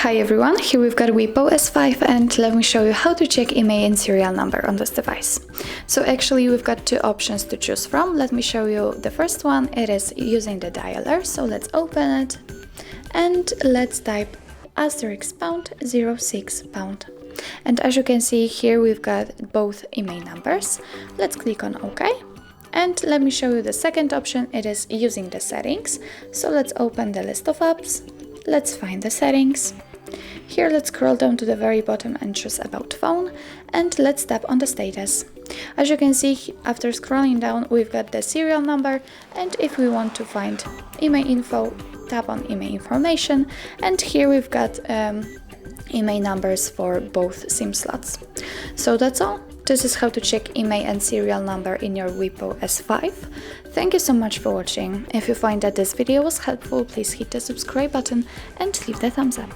Hi everyone, here we've got WePo S5 and let me show you how to check IMEI and serial number on this device. So actually we've got two options to choose from. Let me show you the first one. It is using the dialer. So let's open it and let's type *#06#. And as you can see here we've got both IMEI numbers. Let's click on OK. And let me show you the second option. It is using the settings. So let's open the list of apps. Let's find the settings. Here let's scroll down to the very bottom and choose About Phone, and let's tap on the status. As you can see, after scrolling down we've got the serial number, and if we want to find IMEI info, tap on IMEI information, and here we've got IMEI numbers for both SIM slots. So that's all. This is how to check IMEI and serial number in your WePo S5. Thank you so much for watching. If you find that this video was helpful, please hit the subscribe button and leave the thumbs up.